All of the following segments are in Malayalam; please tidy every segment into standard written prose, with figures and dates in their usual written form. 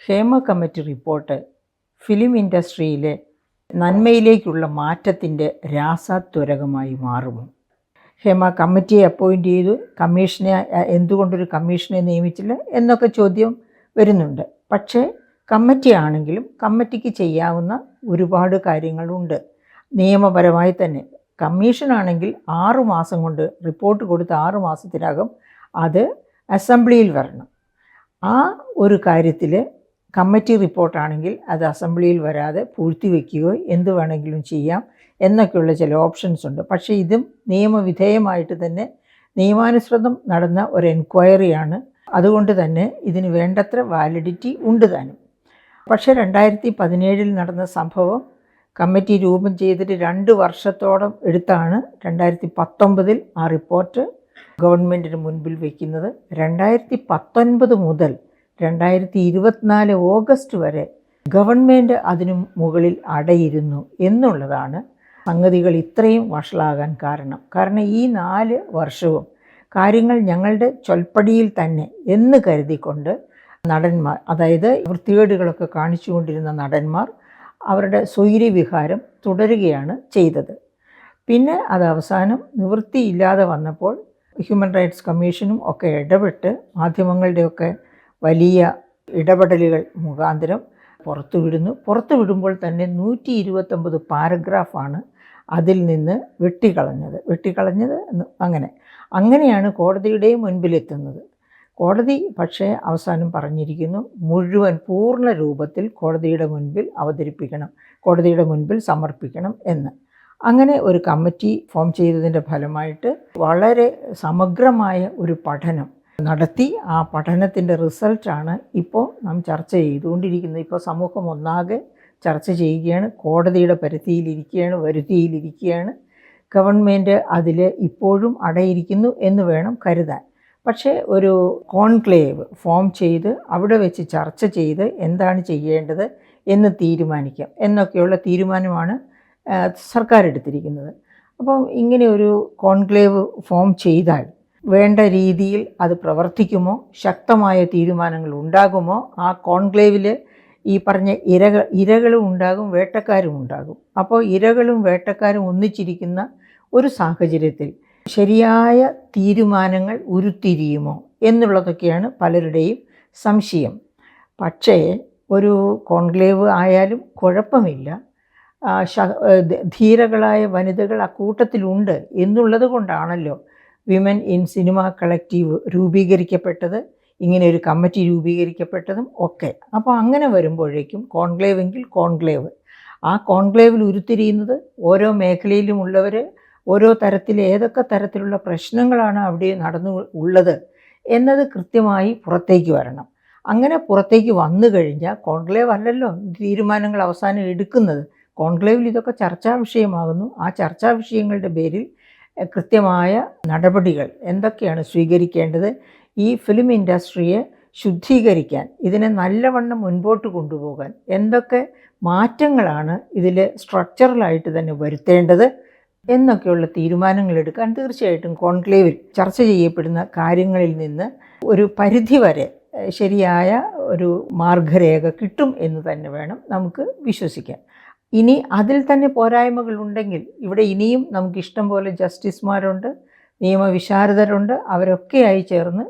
ഹേമ കമ്മിറ്റി റിപ്പോർട്ട് ഫിലിം ഇൻഡസ്ട്രിയിലെ നന്മയിലേക്കുള്ള മാറ്റത്തിൻ്റെ രാസത്വരകമായി മാറുമോ? ഹേമ കമ്മിറ്റിയെ അപ്പോയിൻ്റ് ചെയ്തു, എന്തുകൊണ്ടൊരു കമ്മീഷനെ നിയമിച്ചില്ല എന്നൊക്കെ ചോദ്യം വരുന്നുണ്ട്. പക്ഷേ കമ്മിറ്റി ആണെങ്കിലും കമ്മിറ്റിക്ക് ചെയ്യാവുന്ന ഒരുപാട് കാര്യങ്ങളുണ്ട്. നിയമപരമായി തന്നെ കമ്മീഷനാണെങ്കിൽ 6 മാസം കൊണ്ട് റിപ്പോർട്ട് കൊടുത്ത് 6 മാസത്തിനകം അത് അസംബ്ലിയിൽ വരണം. ആ ഒരു കാര്യത്തിൽ കമ്മിറ്റി റിപ്പോർട്ടാണെങ്കിൽ അത് അസംബ്ലിയിൽ വരാതെ പൂഴ്ത്തിവെക്കുകയോ എന്ത് വേണമെങ്കിലും ചെയ്യാം എന്നൊക്കെയുള്ള ചില ഓപ്ഷൻസ് ഉണ്ട്. പക്ഷേ ഇതും നിയമവിധേയമായിട്ട് തന്നെ നിയമാനുസൃതം നടന്ന ഒരു എൻക്വയറിയാണ്. അതുകൊണ്ട് തന്നെ ഇതിന് വേണ്ടത്ര വാലിഡിറ്റി ഉണ്ട് താനും. പക്ഷേ 2017 നടന്ന സംഭവം കമ്മിറ്റി രൂപം ചെയ്തിട്ട് 2 വർഷത്തോളം എടുത്താണ് 2019 ആ റിപ്പോർട്ട് ഗവൺമെൻറ്റിന് മുൻപിൽ വയ്ക്കുന്നത്. 2019 മുതൽ 2024 ഓഗസ്റ്റ് വരെ ഗവൺമെൻറ് അതിനു മുകളിൽ അടയിരുന്നു എന്നുള്ളതാണ് സംഗതികൾ ഇത്രയും വഷളാകാൻ കാരണം ഈ 4 വർഷവും കാര്യങ്ങൾ ഞങ്ങളുടെ ചൊൽപ്പടിയിൽ തന്നെ എന്ന് കരുതിക്കൊണ്ട് നടന്മാർ, അതായത് വൃത്തികേടുകളൊക്കെ കാണിച്ചുകൊണ്ടിരുന്ന നടന്മാർ അവരുടെ സ്വൈര്യവിഹാരം തുടരുകയാണ് ചെയ്തത്. പിന്നെ അത് അവസാനം നിവൃത്തിയില്ലാതെ വന്നപ്പോൾ ഹ്യൂമൻ റൈറ്റ്സ് കമ്മീഷനും ഒക്കെ ഇടപെട്ട് മാധ്യമങ്ങളുടെയൊക്കെ വലിയ ഇടപെടലുകൾ മുഖാന്തരം പുറത്തു വിടുമ്പോൾ തന്നെ 129 പാരഗ്രാഫാണ് അതിൽ നിന്ന് വെട്ടിക്കളഞ്ഞത്. അങ്ങനെയാണ് കോടതിയുടെ മുൻപിലെത്തുന്നത്. കോടതി പക്ഷേ അവസാനം പറഞ്ഞിരിക്കുന്നു, മുഴുവൻ പൂർണ്ണ രൂപത്തിൽ കോടതിയുടെ മുൻപിൽ സമർപ്പിക്കണം എന്ന്. അങ്ങനെ ഒരു കമ്മിറ്റി ഫോം ചെയ്തതിൻ്റെ ഫലമായിട്ട് വളരെ സമഗ്രമായ ഒരു പഠനം നടത്തി. ആ പഠനത്തിൻ്റെ റിസൾട്ടാണ് ഇപ്പോൾ നാം ചർച്ച ചെയ്തുകൊണ്ടിരിക്കുന്നത്. ഇപ്പോൾ സമൂഹം ഒന്നാകെ ചർച്ച ചെയ്യുകയാണ്, കോടതിയുടെ വരുതിയിലിരിക്കുകയാണ്. ഗവൺമെൻറ് അതിൽ ഇപ്പോഴും അടയിരിക്കുന്നു എന്ന് വേണം കരുതാൻ. പക്ഷേ ഒരു കോൺക്ലേവ് ഫോം ചെയ്ത് അവിടെ വെച്ച് ചർച്ച ചെയ്ത് എന്താണ് ചെയ്യേണ്ടത് എന്ന് തീരുമാനിക്കാം എന്നൊക്കെയുള്ള തീരുമാനമാണ് സർക്കാർ എടുത്തിരിക്കുന്നത്. അപ്പം ഇങ്ങനെ ഒരു കോൺക്ലേവ് ഫോം ചെയ്താൽ വേണ്ട രീതിയിൽ അത് പ്രവർത്തിക്കുമോ, ശക്തമായ തീരുമാനങ്ങൾ ഉണ്ടാകുമോ? ആ കോൺക്ലേവിൽ ഈ പറഞ്ഞ ഇരകളും ഉണ്ടാകും, വേട്ടക്കാരും ഉണ്ടാകും. അപ്പോൾ ഇരകളും വേട്ടക്കാരും ഒന്നിച്ചിരിക്കുന്ന ഒരു സാഹചര്യത്തിൽ ശരിയായ തീരുമാനങ്ങൾ ഉരുത്തിരിയുമോ എന്നുള്ളതൊക്കെയാണ് പലരുടെയും സംശയം. പക്ഷേ ഒരു കോൺക്ലേവ് ആയാലും കുഴപ്പമില്ല, ധീരകളായ വനിതകൾ അക്കൂട്ടത്തിലുണ്ട് എന്നുള്ളത് കൊണ്ടാണല്ലോ വിമൻ ഇൻ സിനിമ കളക്റ്റീവ് രൂപീകരിക്കപ്പെട്ടത്, ഇങ്ങനെ ഒരു കമ്മിറ്റി രൂപീകരിക്കപ്പെട്ടതും ഒക്കെ. അപ്പോൾ അങ്ങനെ വരുമ്പോഴേക്കും കോൺക്ലേവ് ആ കോൺക്ലേവിൽ ഉരുത്തിരിയുന്നത് ഓരോ മേഖലയിലുമുള്ളവർ ഓരോ ഏതൊക്കെ തരത്തിലുള്ള പ്രശ്നങ്ങളാണ് അവിടെ ഉള്ളത് എന്നത് കൃത്യമായി പുറത്തേക്ക് വരണം. അങ്ങനെ പുറത്തേക്ക് വന്നു കഴിഞ്ഞാൽ കോൺക്ലേവ് അല്ലല്ലോ തീരുമാനങ്ങൾ അവസാനം എടുക്കുന്നത്. കോൺക്ലേവിൽ ഇതൊക്കെ ചർച്ചാ വിഷയമാകുന്നു. ആ ചർച്ചാ വിഷയങ്ങളുടെ പേരിൽ കൃത്യമായ നടപടികൾ എന്തൊക്കെയാണ് സ്വീകരിക്കേണ്ടത്, ഈ ഫിലിം ഇൻഡസ്ട്രിയെ ശുദ്ധീകരിക്കാൻ, ഇതിനെ നല്ലവണ്ണം മുൻപോട്ട് കൊണ്ടുപോകാൻ എന്തൊക്കെ മാറ്റങ്ങളാണ് ഇതിൽ സ്ട്രക്ചറലായിട്ട് തന്നെ വരുത്തേണ്ടത് എന്നൊക്കെയുള്ള തീരുമാനങ്ങൾ എടുക്കാൻ തീർച്ചയായിട്ടും കോൺക്ലേവിൽ ചർച്ച ചെയ്യപ്പെടുന്ന കാര്യങ്ങളിൽ നിന്ന് ഒരു പരിധിവരെ ശരിയായ ഒരു മാർഗരേഖ കിട്ടും എന്ന് തന്നെ വേണം നമുക്ക് വിശ്വസിക്കാൻ. ഇനി അതിൽ തന്നെ പോരായ്മകളുണ്ടെങ്കിൽ ഇവിടെ ഇനിയും നമുക്കിഷ്ടം പോലെ ജസ്റ്റിസുമാരുണ്ട്, നിയമവിശാരദരുണ്ട്. അവരൊക്കെയായി ചേർന്ന്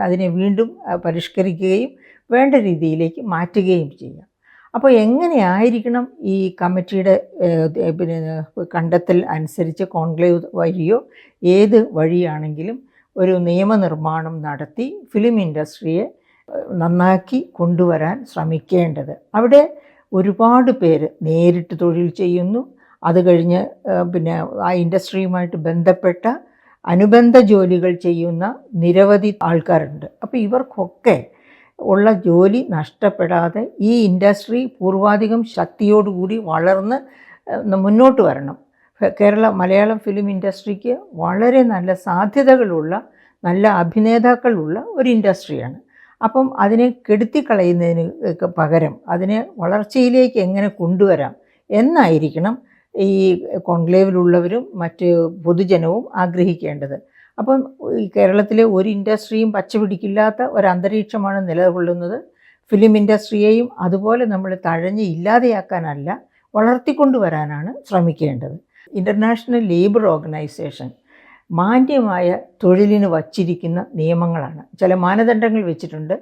അതിനെ വീണ്ടും പരിഷ്കരിക്കുകയും വേണ്ട രീതിയിലേക്ക് മാറ്റുകയും ചെയ്യാം. അപ്പോൾ എങ്ങനെയായിരിക്കണം ഈ കമ്മിറ്റിയുടെ കണ്ടെത്തൽ അനുസരിച്ച് കോൺക്ലേവ് വഴിയോ ഏത് വഴിയാണെങ്കിലും ഒരു നിയമനിർമ്മാണം നടത്തി ഫിലിം ഇൻഡസ്ട്രിയെ നന്നാക്കി കൊണ്ടുവരാൻ ശ്രമിക്കേണ്ടത്. അവിടെ ഒരുപാട് പേര് നേരിട്ട് തൊഴിൽ ചെയ്യുന്നു. അത് കഴിഞ്ഞ് ആ ഇൻഡസ്ട്രിയുമായിട്ട് ബന്ധപ്പെട്ട അനുബന്ധ ജോലികൾ ചെയ്യുന്ന നിരവധി ആൾക്കാരുണ്ട്. അപ്പോൾ ഇവർക്കൊക്കെ ഉള്ള ജോലി നഷ്ടപ്പെടാതെ ഈ ഇൻഡസ്ട്രി പൂർവാധികം ശക്തിയോടുകൂടി വളർന്ന് മുന്നോട്ട് വരണം. മലയാളം ഫിലിം ഇൻഡസ്ട്രിക്ക് വളരെ നല്ല സാധ്യതകളുള്ള, നല്ല അഭിനേതാക്കളുള്ള ഒരു ഇൻഡസ്ട്രിയാണ്. അപ്പം അതിനെ കെടുത്തിക്കളയുന്നതിന് പകരം അതിനെ വളർച്ചയിലേക്ക് എങ്ങനെ കൊണ്ടുവരാം എന്നായിരിക്കണം ഈ കോൺക്ലേവിലുള്ളവരും മറ്റ് പൊതുജനവും ആഗ്രഹിക്കേണ്ടത്. അപ്പം ഈ കേരളത്തിലെ ഒരു ഇൻഡസ്ട്രിയും പച്ചപിടിക്കില്ലാത്ത ഒരു അന്തരീക്ഷമാണ് നിലകൊള്ളുന്നത്. ഫിലിം ഇൻഡസ്ട്രിയെയും അതുപോലെ നമ്മൾ തഴഞ്ഞ് ഇല്ലാതെയാക്കാനല്ല, വളർത്തിക്കൊണ്ടുവരാനാണ് ശ്രമിക്കേണ്ടത്. ഇൻ്റർനാഷണൽ ലേബർ ഓർഗനൈസേഷൻ മാന്യമായ തൊഴിലിന് വച്ചിരിക്കുന്ന നിയമങ്ങളാണ്, ചില മാനദണ്ഡങ്ങൾ വെച്ചിട്ടുണ്ട്.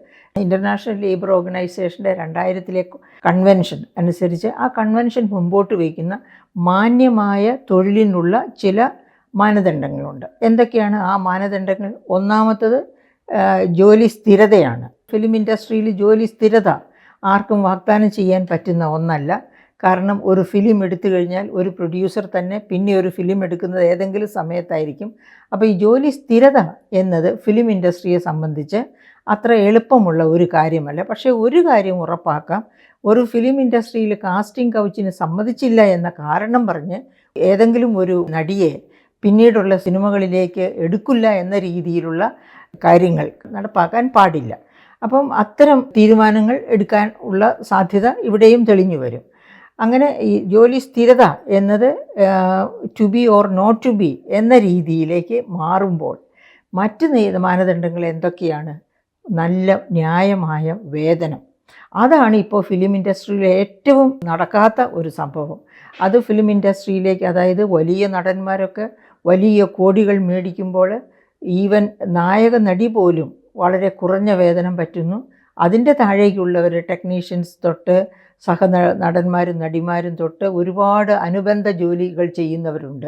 ഇൻ്റർനാഷണൽ ലേബർ ഓർഗനൈസേഷൻ്റെ 2000 കൺവെൻഷൻ അനുസരിച്ച് ആ കൺവെൻഷൻ മുമ്പോട്ട് വയ്ക്കുന്ന മാന്യമായ തൊഴിലിനുള്ള ചില മാനദണ്ഡങ്ങളുണ്ട്. എന്തൊക്കെയാണ് ആ മാനദണ്ഡങ്ങൾ? ഒന്നാമത്തത് ജോലി സ്ഥിരതയാണ്. ഫിലിം ഇൻഡസ്ട്രിയിൽ ജോലി സ്ഥിരത ആർക്കും വാഗ്ദാനം ചെയ്യാൻ പറ്റുന്ന ഒന്നല്ല. കാരണം ഒരു ഫിലിം എടുത്തു കഴിഞ്ഞാൽ ഒരു പ്രൊഡ്യൂസർ തന്നെ പിന്നെ ഒരു ഫിലിം എടുക്കുന്നത് ഏതെങ്കിലും സമയത്തായിരിക്കും. അപ്പോൾ ഈ ജോലി സ്ഥിരത എന്നത് ഫിലിം ഇൻഡസ്ട്രിയെ സംബന്ധിച്ച് അത്ര എളുപ്പമുള്ള ഒരു കാര്യമല്ല. പക്ഷേ ഒരു കാര്യം ഉറപ്പാക്കാം, ഒരു ഫിലിം ഇൻഡസ്ട്രിയിൽ കാസ്റ്റിംഗ് കൗച്ചിന് സമ്മതിച്ചില്ല എന്ന കാരണം പറഞ്ഞ് ഏതെങ്കിലും ഒരു നടിയെ പിന്നീടുള്ള സിനിമകളിലേക്ക് എടുക്കില്ല എന്ന രീതിയിലുള്ള കാര്യങ്ങൾ നടപ്പാക്കാൻ പാടില്ല. അപ്പം അത്തരം തീരുമാനങ്ങൾ എടുക്കാൻ ഉള്ള സാധ്യത ഇവിടെയും തെളിഞ്ഞു വരും. അങ്ങനെ ഈ ജോലി സ്ഥിരത എന്നത് to be or not to be എന്ന രീതിയിലേക്ക് മാറുമ്പോൾ മറ്റ് മാനദണ്ഡങ്ങൾ എന്തൊക്കെയാണ്? നല്ല ന്യായമായ വേതനം. അതാണ് ഇപ്പോൾ ഫിലിം ഇൻഡസ്ട്രിയിലെ ഏറ്റവും നടക്കാത്ത ഒരു സംഭവം. അത് ഫിലിം ഇൻഡസ്ട്രിയിലേക്ക്, അതായത് വലിയ നടന്മാരൊക്കെ വലിയ കോടികൾ മേടിക്കുമ്പോൾ ഈവൻ നായക നടി പോലും വളരെ കുറഞ്ഞ വേതനം പറ്റുന്നു. അതിൻ്റെ താഴേക്കുള്ളവർ ടെക്നീഷ്യൻസ് തൊട്ട് നടന്മാരും നടിമാരും തൊട്ട് ഒരുപാട് അനുബന്ധ ജോലികൾ ചെയ്യുന്നവരുണ്ട്.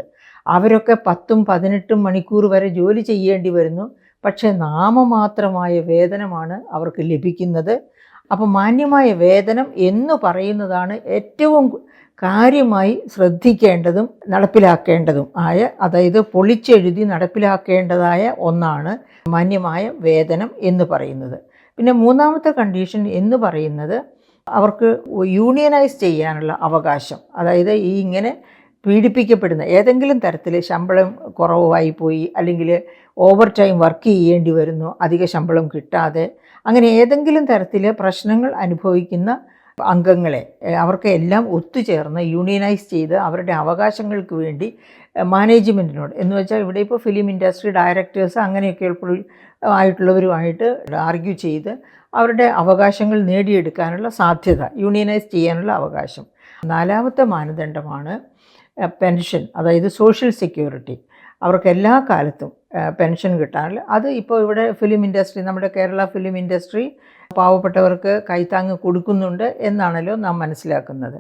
അവരൊക്കെ 10-18 മണിക്കൂർ വരെ ജോലി ചെയ്യേണ്ടി വരുന്നു. പക്ഷേ നാമമാത്രമായ വേതനമാണ് അവർക്ക് ലഭിക്കുന്നത്. അപ്പോൾ മാന്യമായ വേതനം എന്ന് പറയുന്നതാണ് ഏറ്റവും കാര്യമായി ശ്രദ്ധിക്കേണ്ടതും നടപ്പിലാക്കേണ്ടതും ആയ, അതായത് പൊളിച്ചെഴുതി നടപ്പിലാക്കേണ്ടതായ ഒന്നാണ് മാന്യമായ വേതനം എന്ന് പറയുന്നത്. പിന്നെ മൂന്നാമത്തെ കണ്ടീഷൻ എന്ന് പറയുന്നത് അവർക്ക് യൂണിയനൈസ് ചെയ്യാനുള്ള അവകാശം. അതായത് ഈ ഇങ്ങനെ പീഡിപ്പിക്കപ്പെടുന്ന ഏതെങ്കിലും തരത്തിൽ ശമ്പളം കുറവായി പോയി, അല്ലെങ്കിൽ ഓവർ ടൈം വർക്ക് ചെയ്യേണ്ടി വരുന്നു അധിക ശമ്പളം കിട്ടാതെ, അങ്ങനെ ഏതെങ്കിലും തരത്തിൽ പ്രശ്നങ്ങൾ അനുഭവിക്കുന്ന അംഗങ്ങളെ അവർക്ക് എല്ലാം ഒത്തുചേർന്ന് യൂണിയനൈസ് ചെയ്ത് അവരുടെ അവകാശങ്ങൾക്ക് വേണ്ടി മാനേജ്മെൻറ്റിനോട്, എന്ന് വെച്ചാൽ ഇവിടെ ഇപ്പോൾ ഫിലിം ഇൻഡസ്ട്രി ഡയറക്ടേഴ്സ് അങ്ങനെയൊക്കെ ആയിട്ടുള്ളവരുമായിട്ട് ആർഗ്യൂ ചെയ്ത് അവരുടെ അവകാശങ്ങൾ നേടിയെടുക്കാനുള്ള സാധ്യത, യൂണിയനൈസ് ചെയ്യാനുള്ള അവകാശം. നാലാമത്തെ മാനദണ്ഡമാണ് പെൻഷൻ, അതായത് സോഷ്യൽ സെക്യൂരിറ്റി. അവർക്ക് എല്ലാ കാലത്തും പെൻഷൻ കിട്ടാനുള്ള, അത് ഇപ്പോൾ ഇവിടെ ഫിലിം ഇൻഡസ്ട്രി, നമ്മുടെ കേരള ഫിലിം ഇൻഡസ്ട്രി പാവപ്പെട്ടവർക്ക് കൈത്താങ്ങ് കൊടുക്കുന്നുണ്ട് എന്നാണല്ലോ നാം മനസ്സിലാക്കുന്നത്.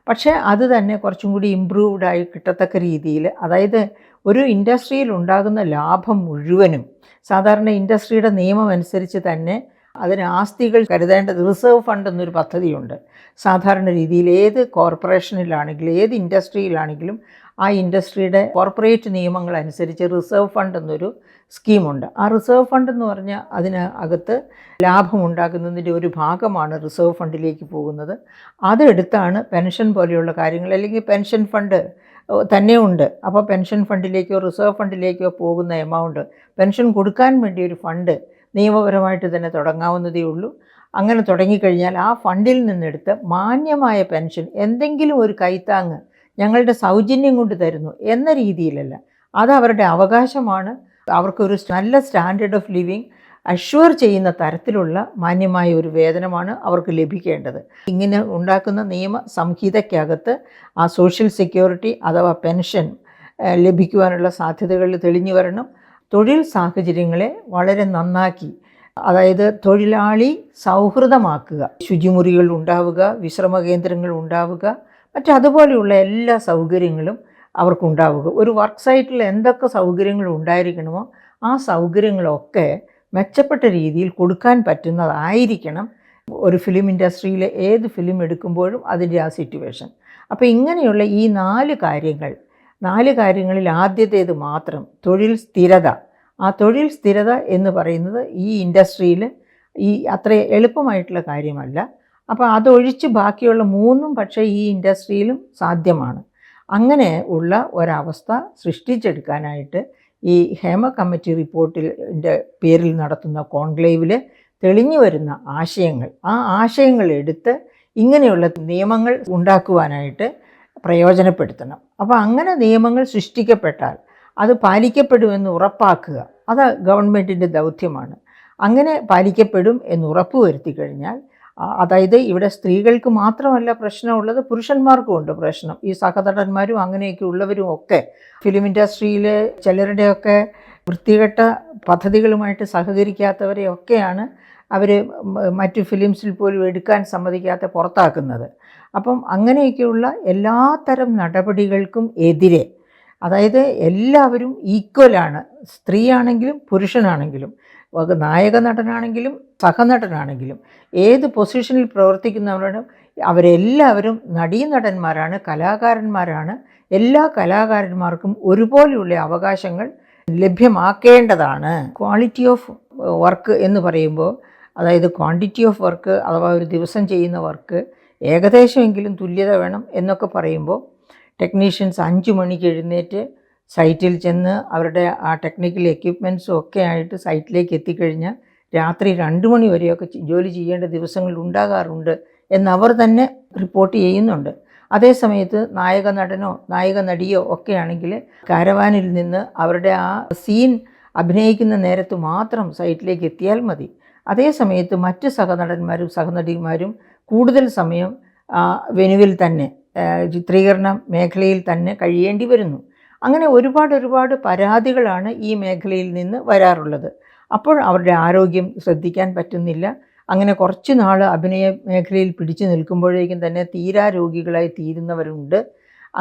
പക്ഷേ അത് തന്നെ കുറച്ചും കൂടി ഇമ്പ്രൂവ്ഡായി കിട്ടത്തക്ക രീതിയിൽ, അതായത് ഒരു ഇൻഡസ്ട്രിയിൽ ഉണ്ടാകുന്ന ലാഭം മുഴുവനും സാധാരണ ഇൻഡസ്ട്രിയുടെ നിയമം അനുസരിച്ച് തന്നെ അതിന് ആസ്തികൾ കരുതേണ്ടത് റിസർവ് ഫണ്ട് എന്നൊരു പദ്ധതിയുണ്ട്. സാധാരണ രീതിയിൽ ഏത് കോർപ്പറേഷനിലാണെങ്കിലും ഏത് ഇൻഡസ്ട്രിയിലാണെങ്കിലും ആ ഇൻഡസ്ട്രിയുടെ കോർപ്പറേറ്റ് നിയമങ്ങൾ അനുസരിച്ച് റിസർവ് ഫണ്ട് എന്നൊരു സ്കീമുണ്ട്. ആ റിസർവ് ഫണ്ട് എന്ന് പറഞ്ഞാൽ അതിന് അകത്ത് ലാഭമുണ്ടാക്കുന്നതിൻ്റെ ഒരു ഭാഗമാണ് റിസർവ് ഫണ്ടിലേക്ക് പോകുന്നത്. അതെടുത്താണ് പെൻഷൻ പോലെയുള്ള കാര്യങ്ങൾ, അല്ലെങ്കിൽ പെൻഷൻ ഫണ്ട് തന്നെ ഉണ്ട്. അപ്പോൾ പെൻഷൻ ഫണ്ടിലേക്കോ റിസർവ് ഫണ്ടിലേക്കോ പോകുന്ന എമൗണ്ട്, പെൻഷൻ കൊടുക്കാൻ വേണ്ടി ഒരു ഫണ്ട് നിയമപരമായിട്ട് തന്നെ തുടങ്ങാവുന്നതേ ഉള്ളൂ. അങ്ങനെ തുടങ്ങിക്കഴിഞ്ഞാൽ ആ ഫണ്ടിൽ നിന്നെടുത്ത് മാന്യമായ പെൻഷൻ, എന്തെങ്കിലും ഒരു കൈത്താങ്ങ് ഞങ്ങളുടെ സൗജന്യം കൊണ്ട് തരുന്നു എന്ന രീതിയിലല്ല, അത് അവരുടെ അവകാശമാണ്. അവർക്കൊരു നല്ല സ്റ്റാൻഡേർഡ് ഓഫ് ലിവിങ് അഷ്വർ ചെയ്യുന്ന തരത്തിലുള്ള മാന്യമായ ഒരു വേതനമാണ് അവർക്ക് ലഭിക്കേണ്ടത്. ഇങ്ങനെ ഉണ്ടാക്കുന്ന നിയമ സംഹിതയ്ക്കകത്ത് ആ സോഷ്യൽ സെക്യൂരിറ്റി അഥവാ പെൻഷൻ ലഭിക്കുവാനുള്ള സാധ്യതകൾ തെളിഞ്ഞു വരണം. തൊഴിൽ സാഹചര്യങ്ങളെ വളരെ നന്നാക്കി, അതായത് തൊഴിലാളി സൗഹൃദമാക്കുക, ശുചിമുറികൾ ഉണ്ടാവുക, വിശ്രമ കേന്ദ്രങ്ങൾ ഉണ്ടാവുക, മറ്റതുപോലെയുള്ള എല്ലാ സൗകര്യങ്ങളും അവർക്കുണ്ടാവുക. ഒരു വർക്ക് സൈറ്റിൽ എന്തൊക്കെ സൗകര്യങ്ങൾ ഉണ്ടായിരിക്കണമോ ആ സൗകര്യങ്ങളൊക്കെ മെച്ചപ്പെട്ട രീതിയിൽ കൊടുക്കാൻ പറ്റുന്നതായിരിക്കണം ഒരു ഫിലിം ഇൻഡസ്ട്രിയിലെ ഏത് ഫിലിം എടുക്കുമ്പോഴും അതിൻ്റെ ആ സിറ്റുവേഷൻ. അപ്പോൾ ഇങ്ങനെയുള്ള ഈ 4 കാര്യങ്ങളിൽ ആദ്യത്തേത് മാത്രം തൊഴിൽ സ്ഥിരത. ആ തൊഴിൽ സ്ഥിരത എന്ന് പറയുന്നത് ഈ ഇൻഡസ്ട്രിയിൽ അത്ര എളുപ്പമായിട്ടുള്ള കാര്യമല്ല. അപ്പോൾ അതൊഴിച്ച് ബാക്കിയുള്ള 3 പക്ഷേ ഈ ഇൻഡസ്ട്രിയിലും സാധ്യമാണ്. അങ്ങനെ ഉള്ള ഒരവസ്ഥ സൃഷ്ടിച്ചെടുക്കാനായിട്ട് ഈ ഹേമ കമ്മിറ്റി റിപ്പോർട്ടിൻ്റെ പേരിൽ നടത്തുന്ന കോൺക്ലേവിൽ തെളിഞ്ഞു വരുന്ന ആശയങ്ങൾ, ആ ആശയങ്ങൾ എടുത്ത് ഇങ്ങനെയുള്ള നിയമങ്ങൾ ഉണ്ടാക്കുവാനായിട്ട് പ്രയോജനപ്പെടുത്തണം. അപ്പോൾ അങ്ങനെ നിയമങ്ങൾ സൃഷ്ടിക്കപ്പെട്ടാൽ അത് പാലിക്കപ്പെടുമെന്ന് ഉറപ്പാക്കുക, അത് ഗവൺമെൻറ്റിൻ്റെ ദൗത്യമാണ്. അങ്ങനെ പാലിക്കപ്പെടും എന്ന് ഉറപ്പ് വരുത്തി കഴിഞ്ഞാൽ അതായത് ഇവിടെ സ്ത്രീകൾക്ക് മാത്രമല്ല പ്രശ്നമുള്ളത്, പുരുഷന്മാർക്കും ഉണ്ട് പ്രശ്നം. ഈ സഹനടന്മാരും അങ്ങനെയൊക്കെ ഉള്ളവരും ഒക്കെ ഫിലിം ഇൻഡസ്ട്രിയിലെ ചിലരുടെയൊക്കെ വൃത്തികെട്ട പദ്ധതികളുമായിട്ട് സഹകരിക്കാത്തവരെയൊക്കെയാണ് അവർ മറ്റു ഫിലിംസിൽ പോലും എടുക്കാൻ സമ്മതിക്കാത്ത പുറത്താക്കുന്നത്. അപ്പം അങ്ങനെയൊക്കെയുള്ള എല്ലാത്തരം നടപടികൾക്കും എതിരെ, അതായത് എല്ലാവരും ഈക്വലാണ്, സ്ത്രീയാണെങ്കിലും പുരുഷനാണെങ്കിലും, നായക നടനാണെങ്കിലും സഹനടനാണെങ്കിലും, ഏത് പൊസിഷനിൽ പ്രവർത്തിക്കുന്നവരും അവരെല്ലാവരും നടീനടന്മാരാണ്, കലാകാരന്മാരാണ്. എല്ലാ കലാകാരന്മാർക്കും ഒരുപോലെയുള്ള അവകാശങ്ങൾ ലഭ്യമാക്കേണ്ടതാണ്. ക്വാളിറ്റി ഓഫ് വർക്ക് എന്ന് പറയുമ്പോൾ, അതായത് ക്വാണ്ടിറ്റി ഓഫ് വർക്ക് അഥവാ ഒരു ദിവസം ചെയ്യുന്ന വർക്ക് ഏകദേശമെങ്കിലും തുല്യത വേണം എന്നൊക്കെ പറയുമ്പോൾ, ടെക്നീഷ്യൻസ് 5 മണിക്ക് എഴുന്നേറ്റ് സൈറ്റിൽ ചെന്ന് അവരുടെ ആ ടെക്നിക്കൽ എക്യുപ്മെൻറ്റ്സും ഒക്കെ ആയിട്ട് സൈറ്റിലേക്ക് എത്തിക്കഴിഞ്ഞാൽ രാത്രി 2 മണി വരെയൊക്കെ ജോലി ചെയ്യേണ്ട ദിവസങ്ങൾ ഉണ്ടാകാറുണ്ട് എന്നവർ തന്നെ റിപ്പോർട്ട് ചെയ്യുന്നുണ്ട്. അതേസമയത്ത് നായക നടനോ നായിക നടിയോ ഒക്കെ ആണെങ്കിൽ കാരവാനിൽ നിന്ന് അവരുടെ ആ സീൻ അഭിനയിക്കുന്ന നേരത്ത് മാത്രം സൈറ്റിലേക്ക് എത്തിയാൽ മതി. അതേസമയത്ത് മറ്റ് സഹനടന്മാരും സഹനടിമാരും കൂടുതൽ സമയം വെനുവിൽ തന്നെ, ചിത്രീകരണ മേഖലയിൽ തന്നെ കഴിയേണ്ടി വരുന്നു. അങ്ങനെ ഒരുപാട് പരാതികളാണ് ഈ മേഖലയിൽ നിന്ന് വരാറുള്ളത്. അപ്പോൾ അവരുടെ ആരോഗ്യം ശ്രദ്ധിക്കാൻ പറ്റുന്നില്ല. അങ്ങനെ കുറച്ച് നാൾ അഭിനയ മേഖലയിൽ പിടിച്ചു നിൽക്കുമ്പോഴേക്കും തന്നെ രോഗികളായി തീരുന്നവരുണ്ട്.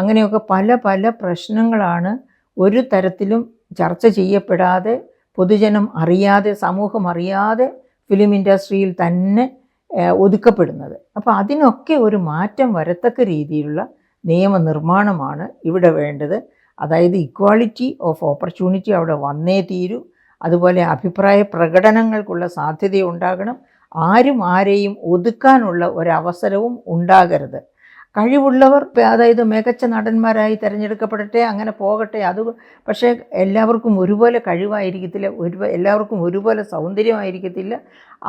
അങ്ങനെയൊക്കെ പല പ്രശ്നങ്ങളാണ് ഒരു തരത്തിലും ചർച്ച ചെയ്യപ്പെടാതെ, പൊതുജനം അറിയാതെ, സമൂഹം അറിയാതെ ഫിലിം ഇൻഡസ്ട്രിയിൽ തന്നെ ഒതുക്കപ്പെടുന്നത്. അപ്പോൾ അതിനൊക്കെ ഒരു മാറ്റം വരത്തക്ക രീതിയിലുള്ള നിയമനിർമ്മാണമാണ് ഇവിടെ വേണ്ടത്. അതായത് ഇക്വാളിറ്റി ഓഫ് ഓപ്പർച്യൂണിറ്റി അവിടെ വന്നേ തീരൂ. അതുപോലെ അഭിപ്രായ പ്രകടനങ്ങൾക്കുള്ള സാധ്യതയുണ്ടാകണം. ആരും ആരെയും ഒതുക്കാനുള്ള ഒരവസരവും ഉണ്ടാകരുത്. കഴിവുള്ളവർ, അതായത് മികച്ച നടന്മാരായി തിരഞ്ഞെടുക്കപ്പെടട്ടെ, അങ്ങനെ പോകട്ടെ. അത് പക്ഷേ എല്ലാവർക്കും ഒരുപോലെ കഴിവായിരിക്കത്തില്ല, എല്ലാവർക്കും ഒരുപോലെ സൗന്ദര്യമായിരിക്കത്തില്ല.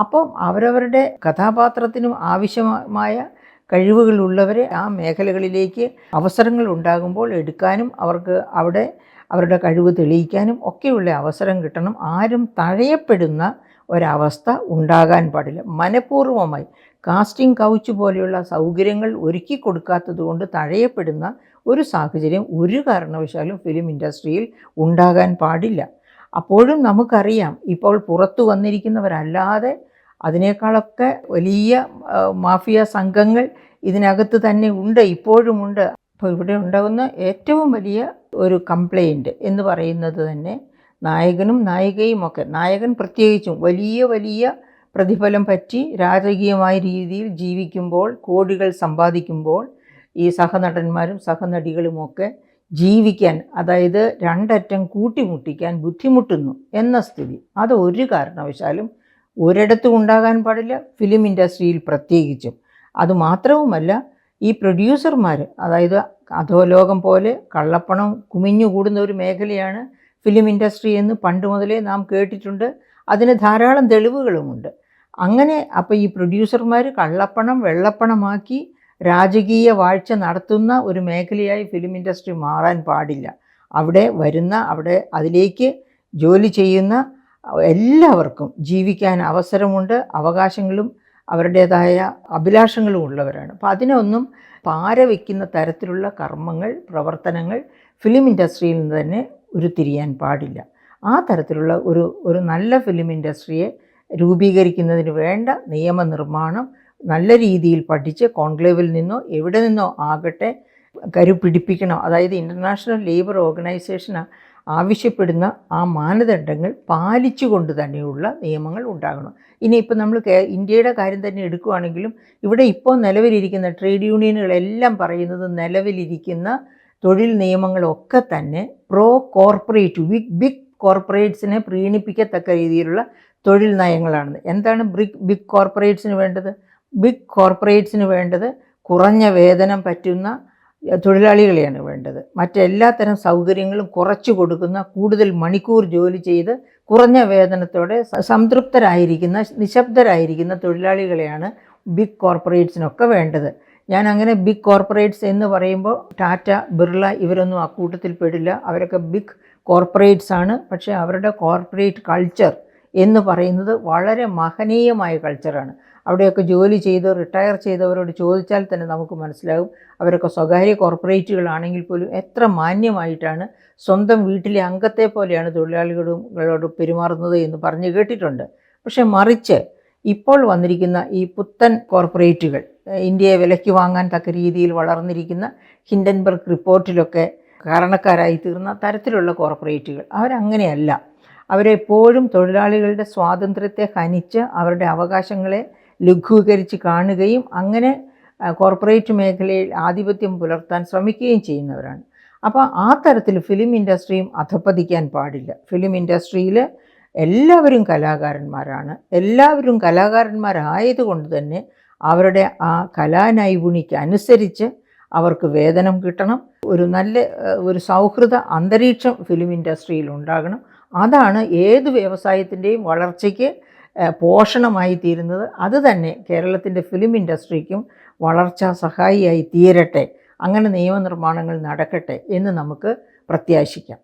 അപ്പം അവരവരുടെ കഥാപാത്രത്തിനും ആവശ്യമായ കഴിവുകളുള്ളവരെ ആ മേഖലകളിലേക്ക് അവസരങ്ങൾ ഉണ്ടാകുമ്പോൾ എടുക്കാനും അവർക്ക് അവിടെ അവരുടെ കഴിവ് തെളിയിക്കാനും ഒക്കെയുള്ള അവസരം കിട്ടണം. ആരും തഴയപ്പെടുന്ന ഒരവസ്ഥ ഉണ്ടാകാൻ പാടില്ല. മനഃപൂർവ്വമായി കാസ്റ്റിംഗ് കൗച്ച് പോലെയുള്ള സൗകര്യങ്ങൾ ഒരുക്കി കൊടുക്കാത്തത് കൊണ്ട് തഴയപ്പെടുന്ന ഒരു സാഹചര്യം ഒരു കാരണവശാലും ഫിലിം ഇൻഡസ്ട്രിയിൽ ഉണ്ടാകാൻ പാടില്ല. അപ്പോഴും നമുക്കറിയാം, ഇപ്പോൾ പുറത്തു വന്നിരിക്കുന്നവരല്ലാതെ അതിനേക്കാളൊക്കെ വലിയ മാഫിയ സംഘങ്ങൾ ഇതിനകത്ത് തന്നെ ഉണ്ട്, ഇപ്പോഴുമുണ്ട്. അപ്പോൾ ഇവിടെ ഉണ്ടാകുന്ന ഏറ്റവും വലിയ ഒരു കംപ്ലയിൻറ്റ് എന്ന് പറയുന്നത് തന്നെ നായകനും നായികയും ഒക്കെ, നായകൻ പ്രത്യേകിച്ചും വലിയ പ്രതിഫലം പറ്റി രാജകീയമായ രീതിയിൽ ജീവിക്കുമ്പോൾ, കോടികൾ സമ്പാദിക്കുമ്പോൾ, ഈ സഹനടന്മാരും സഹനടികളുമൊക്കെ ജീവിക്കാൻ, അതായത് രണ്ടറ്റം കൂട്ടിമുട്ടിക്കാൻ ബുദ്ധിമുട്ടുന്നു എന്ന സ്ഥിതി അത് ഒരു കാരണവശാലും ഒരിടത്തും ഉണ്ടാകാൻ പാടില്ല, ഫിലിം ഇൻഡസ്ട്രിയിൽ പ്രത്യേകിച്ചും. അതുമാത്രവുമല്ല, ഈ പ്രൊഡ്യൂസർമാർ, അതായത് അധോലോകം പോലെ കള്ളപ്പണം കുമിഞ്ഞുകൂടുന്ന ഒരു മേഖലയാണ് ഫിലിം ഇൻഡസ്ട്രി എന്ന് പണ്ട് മുതലേ നാം കേട്ടിട്ടുണ്ട്. അതിന് ധാരാളം തെളിവുകളുമുണ്ട്. അങ്ങനെ അപ്പോൾ ഈ പ്രൊഡ്യൂസർമാർ കള്ളപ്പണം വെള്ളപ്പണമാക്കി രാജകീയ വാഴ്ച നടത്തുന്ന ഒരു മേഖലയായി ഫിലിം ഇൻഡസ്ട്രി മാറാൻ പാടില്ല. അവിടെ അതിലേക്ക് ജോലി ചെയ്യുന്ന എല്ലാവർക്കും ജീവിക്കാൻ അവസരമുണ്ട്, അവകാശങ്ങളും അവരുടേതായ അഭിലാഷങ്ങളും ഉള്ളവരാണ്. അപ്പോൾ അതിനൊന്നും പാരവയ്ക്കുന്ന തരത്തിലുള്ള കർമ്മങ്ങൾ, പ്രവർത്തനങ്ങൾ ഫിലിം ഇൻഡസ്ട്രിയിൽ നിന്ന് തന്നെ ഉരുത്തിരിയാൻ പാടില്ല. ആ തരത്തിലുള്ള ഒരു നല്ല ഫിലിം ഇൻഡസ്ട്രിയെ രൂപീകരിക്കുന്നതിന് വേണ്ട നിയമനിർമ്മാണം നല്ല രീതിയിൽ പഠിച്ച് കോൺക്ലേവിൽ നിന്നോ എവിടെ നിന്നോ ആകട്ടെ കരുപിടിപ്പിക്കണം. അതായത് ഇൻ്റർനാഷണൽ ലേബർ ഓർഗനൈസേഷൻ ആവശ്യപ്പെടുന്ന ആ മാനദണ്ഡങ്ങൾ പാലിച്ചുകൊണ്ട് തന്നെയുള്ള നിയമങ്ങൾ ഉണ്ടാകണം. ഇനിയിപ്പോൾ നമ്മൾ ഇന്ത്യയുടെ കാര്യം തന്നെ എടുക്കുകയാണെങ്കിലും, ഇവിടെ ഇപ്പോൾ നിലവിലിരിക്കുന്ന ട്രേഡ് യൂണിയനുകളെല്ലാം പറയുന്നത് നിലവിലിരിക്കുന്ന തൊഴിൽ നിയമങ്ങളൊക്കെ തന്നെ പ്രോ കോർപ്പറേറ്റ്, ബിഗ് കോർപ്പറേറ്റ്സിനെ പ്രീണിപ്പിക്കത്തക്ക രീതിയിലുള്ള തൊഴിൽ നയങ്ങളാണ്. എന്താണ് ബിഗ് കോർപ്പറേറ്റ്സിന് വേണ്ടത്? ബിഗ് കോർപ്പറേറ്റ്സിന് വേണ്ടത് കുറഞ്ഞ വേതനം പറ്റുന്ന തൊഴിലാളികളെയാണ് വേണ്ടത്. മറ്റെല്ലാത്തരം സൗകര്യങ്ങളും കുറച്ചു കൊടുക്കുന്ന, കൂടുതൽ മണിക്കൂർ ജോലി ചെയ്ത് കുറഞ്ഞ വേതനത്തോടെ സംതൃപ്തരായിരിക്കുന്ന, നിശബ്ദരായിരിക്കുന്ന തൊഴിലാളികളെയാണ് ബിഗ് കോർപ്പറേറ്റ്സിനൊക്കെ വേണ്ടത്. ഞാൻ അങ്ങനെ ബിഗ് കോർപ്പറേറ്റ്സ് എന്ന് പറയുമ്പോൾ ടാറ്റ, ബിർള ഇവരൊന്നും അക്കൂട്ടത്തിൽ പെടില്ല. അവരൊക്കെ ബിഗ് കോർപ്പറേറ്റ്സ് ആണ്. പക്ഷേ അവരുടെ കോർപ്പറേറ്റ് കൾച്ചർ എന്ന് പറയുന്നത് വളരെ മഹനീയമായ കൾച്ചറാണ്. അവിടെയൊക്കെ ജോലി ചെയ്ത് റിട്ടയർ ചെയ്തവരോട് ചോദിച്ചാൽ തന്നെ നമുക്ക് മനസ്സിലാകും, അവരൊക്കെ സ്വകാര്യ കോർപ്പറേറ്റുകളാണെങ്കിൽ പോലും എത്ര മാന്യമായിട്ടാണ് സ്വന്തം വീട്ടിലെ അംഗത്തെ പോലെയാണ് തൊഴിലാളികളോട് പെരുമാറുന്നത് എന്ന് പറഞ്ഞു കേട്ടിട്ടുണ്ട്. പക്ഷെ മറിച്ച് ഇപ്പോൾ വന്നിരിക്കുന്ന ഈ പുത്തൻ കോർപ്പറേറ്റുകൾ, ഇന്ത്യയെ വിലയ്ക്ക് വാങ്ങാൻ തക്ക രീതിയിൽ വളർന്നിരിക്കുന്ന ഹിൻഡൻബർഗ് റിപ്പോർട്ടിലൊക്കെ കാരണക്കാരായി തീർന്ന തരത്തിലുള്ള കോർപ്പറേറ്റുകൾ അവരങ്ങനെയല്ല. അവരെപ്പോഴും തൊഴിലാളികളുടെ സ്വാതന്ത്ര്യത്തെ ഹനിച്ച് അവരുടെ അവകാശങ്ങളെ ലഘൂകരിച്ച് കാണുകയും അങ്ങനെ കോർപ്പറേറ്റ് മേഖലയിൽ ആധിപത്യം പുലർത്താൻ ശ്രമിക്കുകയും ചെയ്യുന്നവരാണ്. അപ്പോൾ ആ തരത്തിൽ ഫിലിം ഇൻഡസ്ട്രിയും അധപ്പതിക്കാൻ പാടില്ല. ഫിലിം ഇൻഡസ്ട്രിയിൽ എല്ലാവരും കലാകാരന്മാരാണ്. എല്ലാവരും കലാകാരന്മാരായതുകൊണ്ട് തന്നെ അവരുടെ ആ കലാനൈപുണിക്ക് അനുസരിച്ച് അവർക്ക് വേതനം കിട്ടണം. ഒരു നല്ല ഒരു സൗഹൃദ അന്തരീക്ഷം ഫിലിം ഇൻഡസ്ട്രിയിൽ ഉണ്ടാകണം. അതാണ് ഏത് വ്യവസായത്തിൻ്റെയും വളർച്ചയ്ക്ക് പോഷണമായി തീരുന്നത്. അത് തന്നെ കേരളത്തിൻ്റെ ഫിലിം ഇൻഡസ്ട്രിക്കും വളർച്ചാ സഹായിയായി തീരട്ടെ. അങ്ങനെ നിയമനിർമ്മാണങ്ങൾ നടക്കട്ടെ എന്ന് നമുക്ക് പ്രത്യാശിക്കാം.